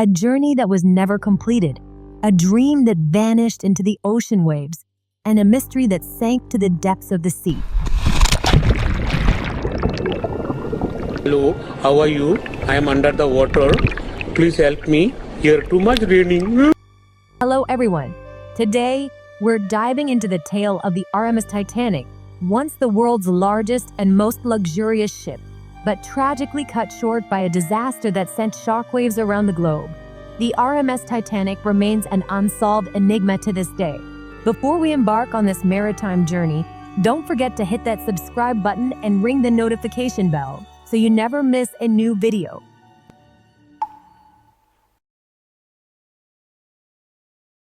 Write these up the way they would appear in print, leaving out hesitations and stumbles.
A journey that was never completed, a dream that vanished into the ocean waves, and a mystery that sank to the depths of the sea. Hello, how are you? I am under the water. Please help me. Here too much raining. Hello everyone. Today, we're diving into the tale of the RMS Titanic, once the world's largest and most luxurious ship, but tragically cut short by a disaster that sent shockwaves around the globe. The RMS Titanic remains an unsolved enigma to this day. Before we embark on this maritime journey, don't forget to hit that subscribe button and ring the notification bell so you never miss a new video.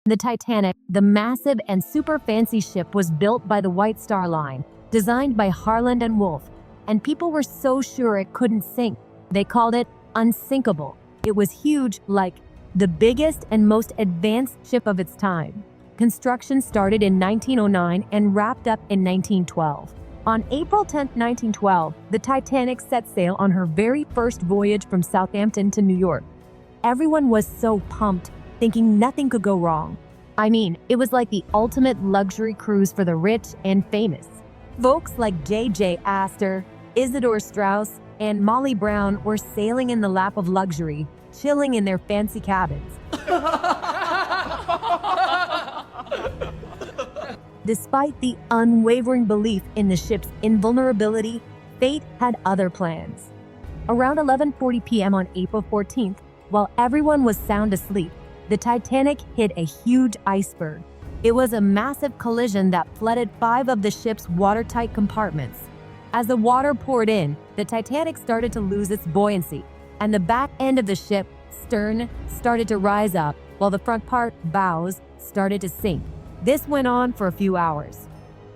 The Titanic, the massive and super fancy ship, was built by the White Star Line, designed by Harland and Wolff, and people were so sure it couldn't sink. They called it Unsinkable. It was huge, like the biggest and most advanced ship of its time. Construction started in 1909 and wrapped up in 1912. On April 10, 1912, the Titanic set sail on her very first voyage from Southampton to New York. Everyone was so pumped, thinking nothing could go wrong. I mean, it was like the ultimate luxury cruise for the rich and famous. Folks like J.J. Astor, Isidore Straus, and Molly Brown were sailing in the lap of luxury, chilling in their fancy cabins. Despite the unwavering belief in the ship's invulnerability, fate had other plans. Around 11:40 p.m. on April 14th, while everyone was sound asleep, the Titanic hit a huge iceberg. It was a massive collision that flooded 5 of the ship's watertight compartments. As the water poured in, the Titanic started to lose its buoyancy, and the back end of the ship, stern, started to rise up, while the front part, bows, started to sink. This went on for a few hours.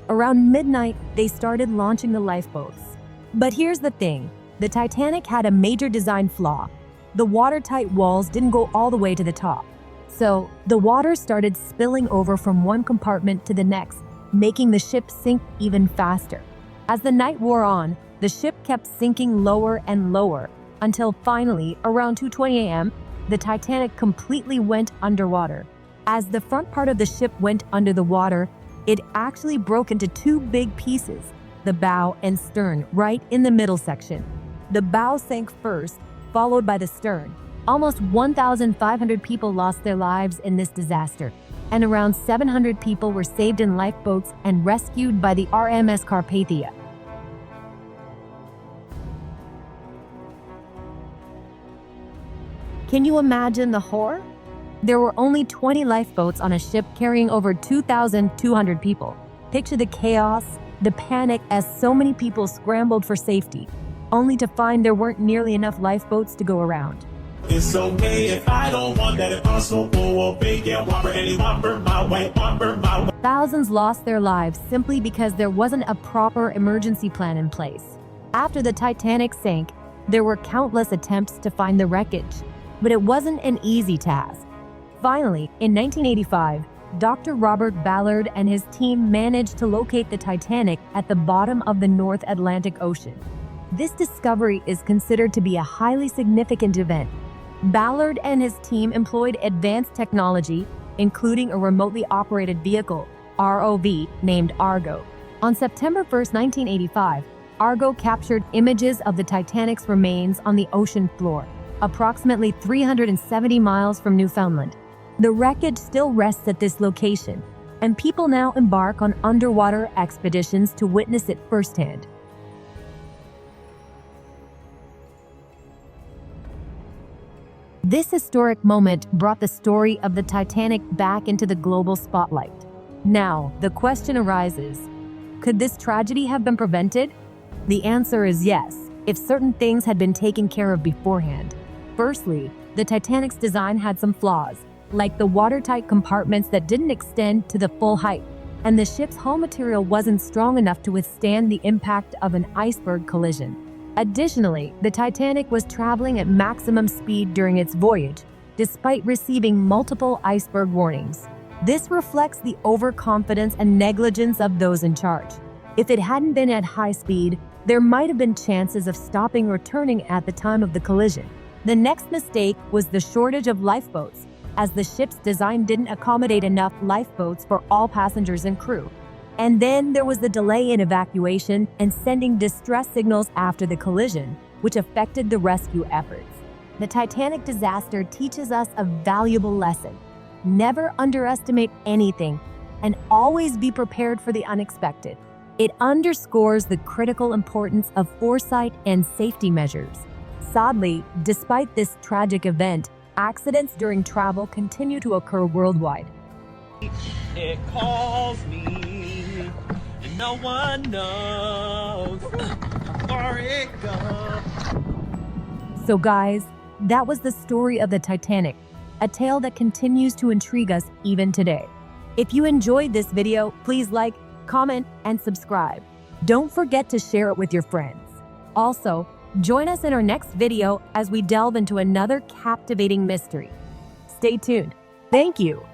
Around midnight, they started launching the lifeboats. But here's the thing, the Titanic had a major design flaw. The watertight walls didn't go all the way to the top. So, the water started spilling over from one compartment to the next, making the ship sink even faster. As the night wore on, the ship kept sinking lower and lower, until finally, around 2:20 a.m., the Titanic completely went underwater. As the front part of the ship went under the water, it actually broke into 2 big pieces, the bow and stern, right in the middle section. The bow sank first, followed by the stern. Almost 1,500 people lost their lives in this disaster, and around 700 people were saved in lifeboats and rescued by the RMS Carpathia. Can you imagine the horror? There were only 20 lifeboats on a ship carrying over 2,200 people. Picture the chaos, the panic as so many people scrambled for safety, only to find there weren't nearly enough lifeboats to go around. It's okay if I don't want that impossible or big and whopper any whopper my way. Thousands lost their lives simply because there wasn't a proper emergency plan in place. After the Titanic sank, there were countless attempts to find the wreckage, but it wasn't an easy task. Finally, in 1985, Dr. Robert Ballard and his team managed to locate the Titanic at the bottom of the North Atlantic Ocean. This discovery is considered to be a highly significant event. Ballard and his team employed advanced technology, including a remotely operated vehicle, ROV, named Argo. On September 1, 1985, Argo captured images of the Titanic's remains on the ocean floor, approximately 370 miles from Newfoundland. The wreckage still rests at this location, and people now embark on underwater expeditions to witness it firsthand. This historic moment brought the story of the Titanic back into the global spotlight. Now, the question arises, could this tragedy have been prevented? The answer is yes, if certain things had been taken care of beforehand. Firstly, the Titanic's design had some flaws, like the watertight compartments that didn't extend to the full height, and the ship's hull material wasn't strong enough to withstand the impact of an iceberg collision. Additionally, the Titanic was traveling at maximum speed during its voyage, despite receiving multiple iceberg warnings. This reflects the overconfidence and negligence of those in charge. If it hadn't been at high speed, there might have been chances of stopping or turning at the time of the collision. The next mistake was the shortage of lifeboats, as the ship's design didn't accommodate enough lifeboats for all passengers and crew. And then there was the delay in evacuation and sending distress signals after the collision, which affected the rescue efforts. The Titanic disaster teaches us a valuable lesson. Never underestimate anything, and always be prepared for the unexpected. It underscores the critical importance of foresight and safety measures. Sadly, despite this tragic event, accidents during travel continue to occur worldwide. It calls me, and no one knows where it goes. So guys, that was the story of the Titanic, a tale that continues to intrigue us even today. If you enjoyed this video, please like, comment, and subscribe. Don't forget to share it with your friends. Also, join us in our next video as we delve into another captivating mystery. Stay tuned. Thank you.